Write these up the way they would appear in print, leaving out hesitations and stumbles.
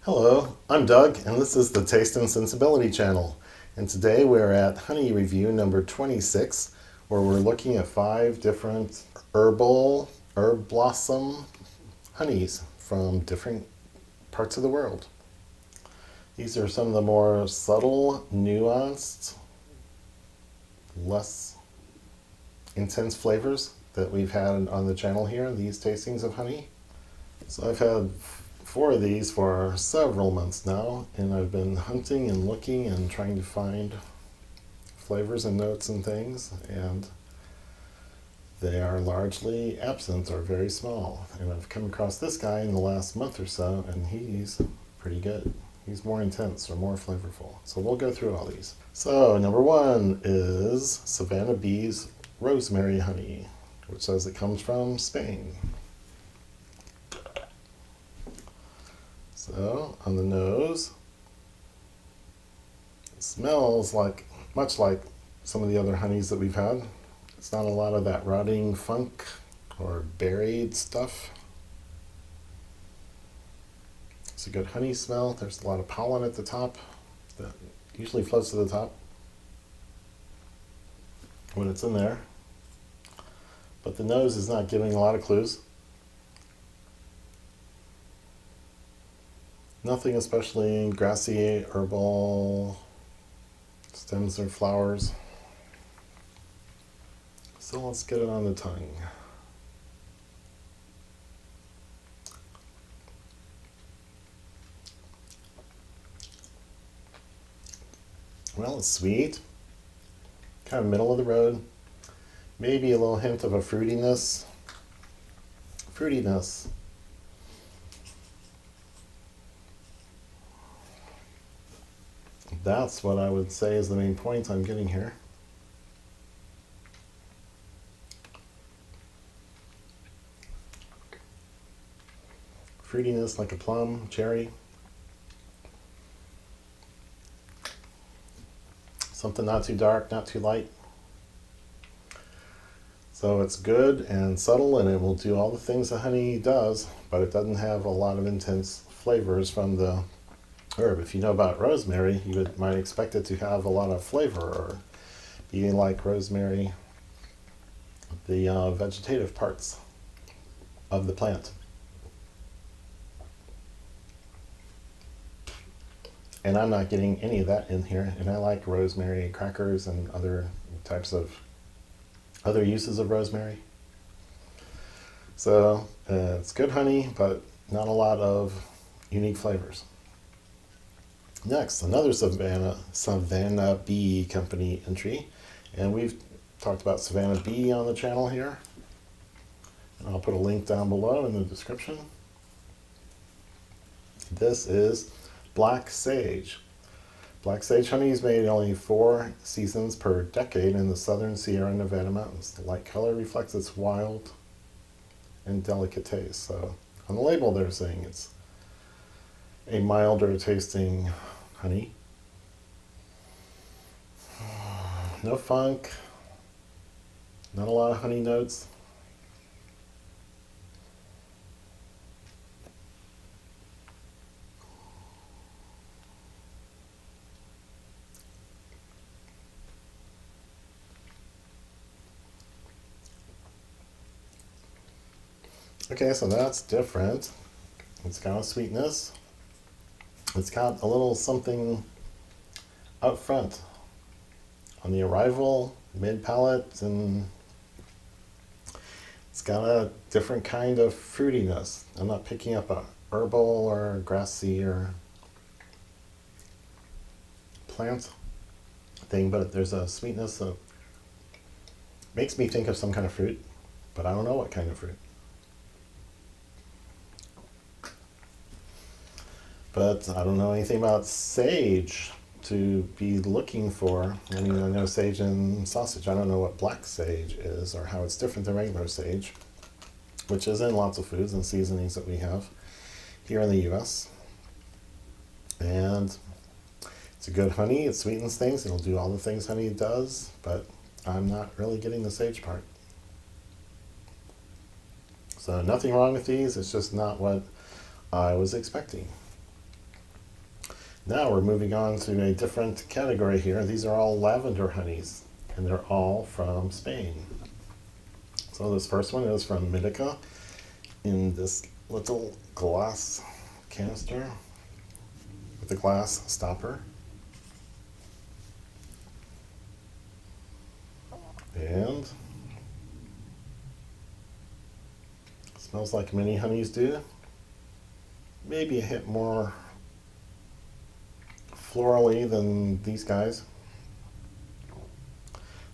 Hello, I'm Doug, and this is the Taste and Sensibility channel. And today we're at honey review number 26, where we're looking at 5 different herb blossom honeys from different parts of the world. These are some of the more subtle, nuanced, less intense flavors that we've had on the channel here, these tastings of honey. So I've had 4 of these for several months now, and I've been hunting and looking and trying to find flavors and notes and things, and they are largely absent or very small. And I've come across this guy in the last month or so, and he's pretty good. He's more intense or more flavorful. So we'll go through all these. So number 1 is Savannah Bee's Rosemary Honey, which says it comes from Spain. So, on the nose, it smells much like some of the other honeys that we've had. It's not a lot of that rotting funk or buried stuff. It's a good honey smell. There's a lot of pollen at the top that usually floats to the top when it's in there. But the nose is not giving a lot of clues. Nothing especially grassy, herbal, stems or flowers. So let's get it on the tongue. Well, it's sweet, kind of middle of the road. Maybe a little hint of a fruitiness. That's what I would say is the main point I'm getting here. Fruitiness like a plum, cherry. Something not too dark, not too light. So it's good and subtle, and it will do all the things that honey does, but it doesn't have a lot of intense flavors from the herb. If you know about rosemary, you might expect it to have a lot of flavor or be like rosemary, the vegetative parts of the plant. And I'm not getting any of that in here, and I like rosemary crackers and other types of other uses of rosemary. So it's good honey, but not a lot of unique flavors. Next, another Savannah Bee Company entry, and we've talked about Savannah Bee on the channel here, and I'll put a link down below in the description. This is Black Sage. Black Sage honey is made in only 4 seasons per decade in the southern Sierra Nevada mountains. The light color reflects its wild and delicate taste. So on the label they're saying it's a milder tasting honey. No funk, not a lot of honey notes. Okay, so that's different. It's got a sweetness. It's got a little something up front on the arrival, mid palate, and it's got a different kind of fruitiness. I'm not picking up a herbal or grassy or plant thing, but there's a sweetness that makes me think of some kind of fruit, but I don't know what kind of fruit. But I don't know anything about sage to be looking for. I mean, I know sage and sausage. I don't know what black sage is or how it's different than regular sage, which is in lots of foods and seasonings that we have here in the US. And it's a good honey. It sweetens things. It'll do all the things honey does, but I'm not really getting the sage part. So nothing wrong with these. It's just not what I was expecting. Now we're moving on to a different category here. These are all lavender honeys, and they're all from Spain. So this first one is from Mitica in this little glass canister with a glass stopper. And smells like many honeys do. Maybe a hit more florally than these guys.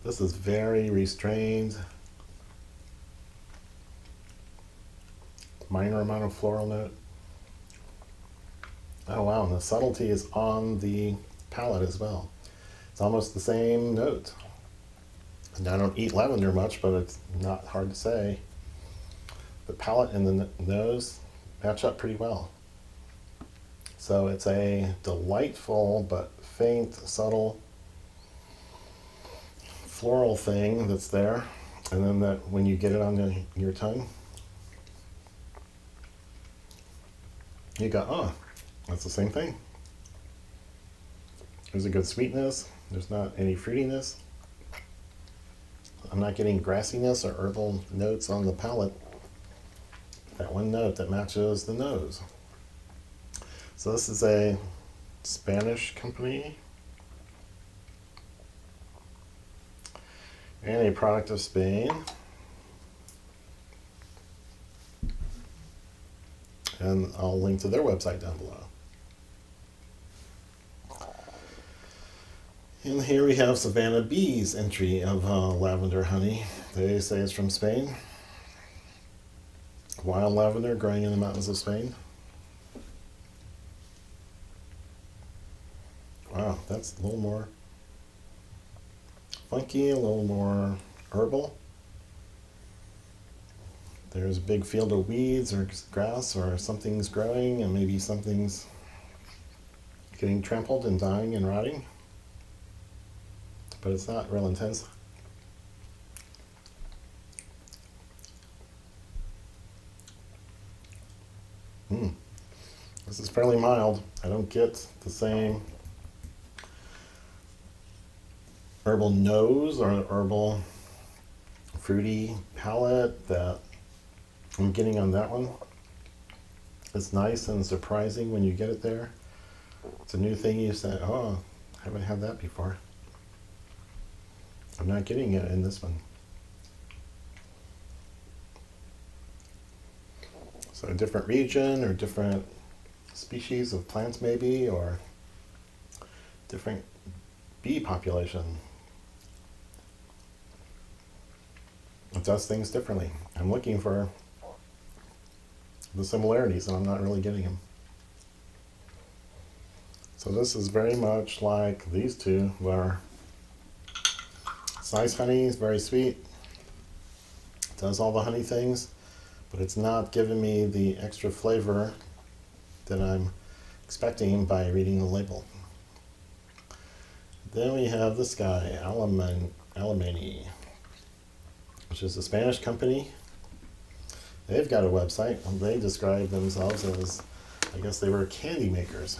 This is very restrained. Minor amount of floral note. Oh wow, and the subtlety is on the palate as well. It's almost the same note. And I don't eat lavender much, but it's not hard to say. The palate and the nose match up pretty well. So it's a delightful but faint, subtle floral thing that's there. And then that when you get it on your tongue, you go, oh, that's the same thing. There's a good sweetness. There's not any fruitiness. I'm not getting grassiness or herbal notes on the palate. That one note that matches the nose. So this is a Spanish company and a product of Spain. And I'll link to their website down below. And here we have Savannah Bee's entry of lavender honey. They say it's from Spain. Wild lavender growing in the mountains of Spain. Wow, that's a little more funky, a little more herbal. There's a big field of weeds or grass or something's growing and maybe something's getting trampled and dying and rotting. But it's not real intense. This is fairly mild. I don't get the same herbal nose or herbal fruity palate that I'm getting on that one. It's nice and surprising when you get it there. It's a new thing you say, oh, I haven't had that before. I'm not getting it in this one. So a different region or different species of plants maybe, or different bee population. It does things differently. I'm looking for the similarities and I'm not really getting them. So this is very much like these two, where it's nice honey, it's very sweet, it does all the honey things, but it's not giving me the extra flavor that I'm expecting by reading the label. Then we have this guy, Alemay, which is a Spanish company. They've got a website. They describe themselves as, I guess they were candy makers.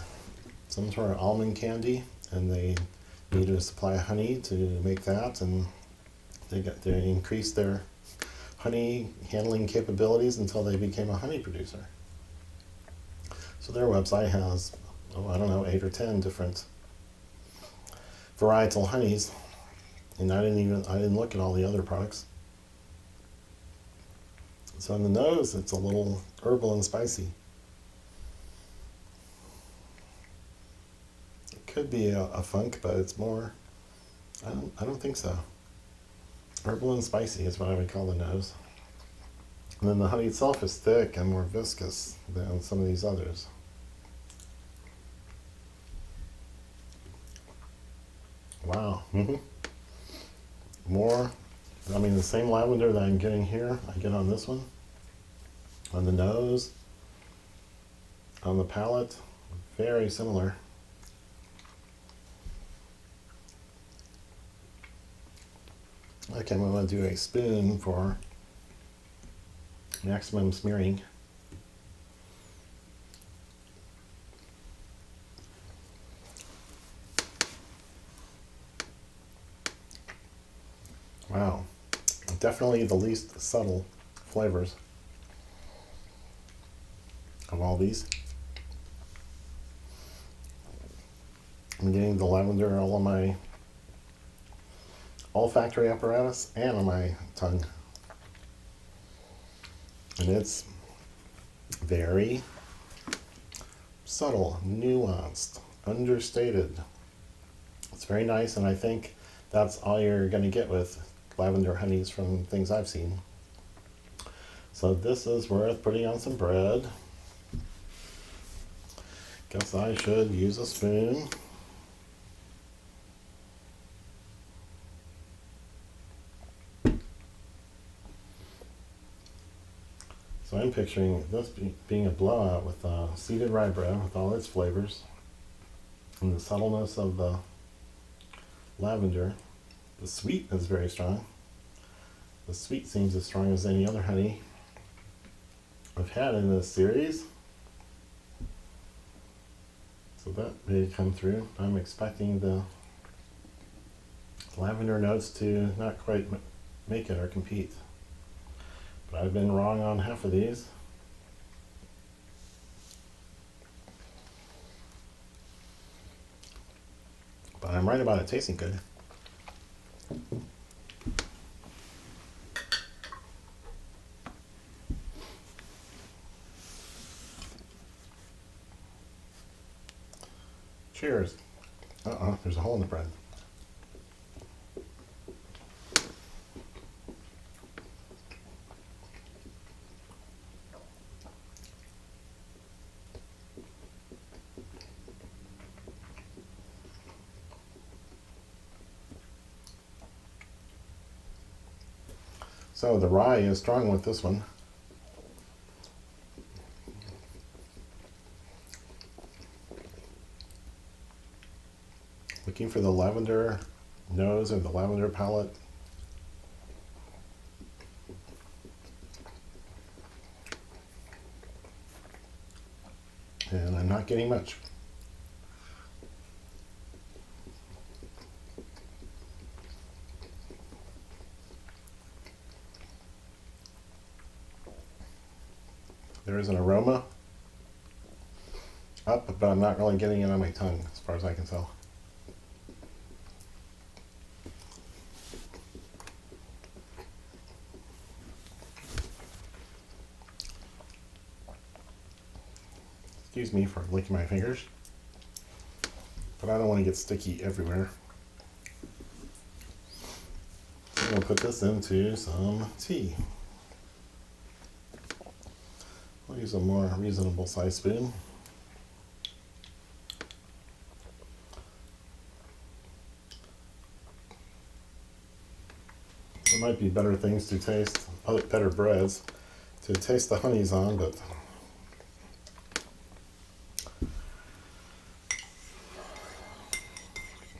Some sort of almond candy, and they needed to supply honey to make that, and they increased their honey handling capabilities until they became a honey producer. So their website has, I don't know, 8 or 10 different varietal honeys, and I didn't look at all the other products. So on the nose, it's a little herbal and spicy. It could be a funk, but it's more, I don't think so. Herbal and spicy is what I would call the nose. And then the honey itself is thick and more viscous than some of these others. Wow. More, I mean, the same lavender that I'm getting here, I get on this one, on the nose, on the palate, very similar. Okay, I'm going to do a spoon for maximum smearing. Wow, definitely the least subtle flavors of all these. I'm getting the lavender all on my olfactory apparatus and on my tongue. And it's very subtle, nuanced, understated. It's very nice, and I think that's all you're going to get with lavender honeys from things I've seen. So this is worth putting on some bread. Guess I should use a spoon. So I'm picturing this being a blowout with seeded rye bread with all its flavors and the subtleness of the lavender. The sweet is very strong. The sweet seems as strong as any other honey I've had in this series. So that may come through. I'm expecting the lavender notes to not quite make it or compete. But I've been wrong on half of these. But I'm right about it tasting good. Cheers. There's a hole in the bread. So the rye is strong with this one. Looking for the lavender nose or the lavender palate. And I'm not getting much. There is an aroma up, but I'm not really getting it on my tongue as far as I can tell. Excuse me for licking my fingers, but I don't want to get sticky everywhere. I'm going to put this into some tea. I'll use a more reasonable size spoon. There might be better things to taste, better breads to taste the honeys on, but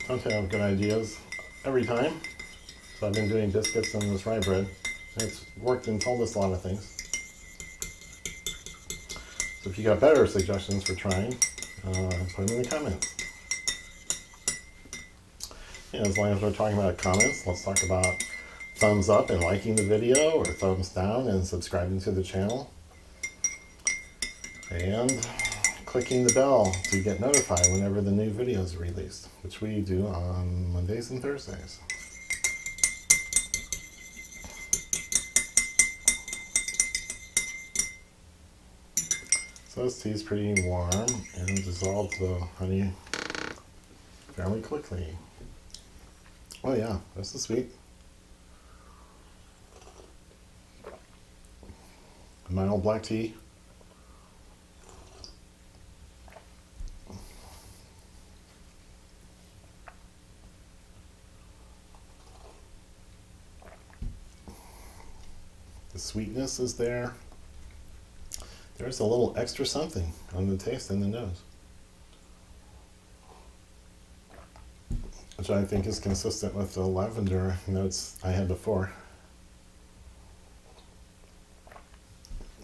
don't have good ideas every time. So I've been doing biscuits and this rye bread, and it's worked and told us a lot of things. So if you got better suggestions for trying, put them in the comments. And as long as we're talking about comments, let's talk about thumbs up and liking the video, or thumbs down and subscribing to the channel, and clicking the bell to get notified whenever the new video is released, which we do on Mondays and Thursdays. So this tea is pretty warm and dissolves the honey fairly quickly. Oh yeah, that's the sweet. Mild black tea. The sweetness is there. There's a little extra something on the taste and the nose, which I think is consistent with the lavender notes I had before.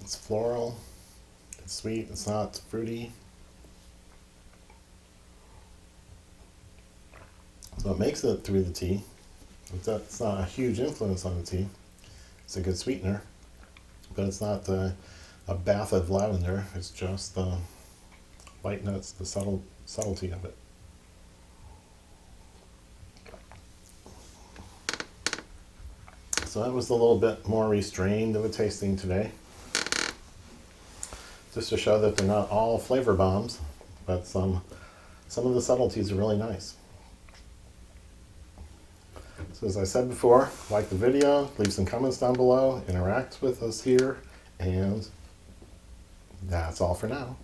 It's floral, it's sweet, it's not fruity. So it makes it through the tea. It's not a huge influence on the tea. It's a good sweetener, but it's not a bath of lavender. It's just the light notes, the subtlety of it. So that was a little bit more restrained of a tasting today, just to show that they're not all flavor bombs, but some of the subtleties are really nice. So as I said before, like the video, leave some comments down below, interact with us here, and that's all for now.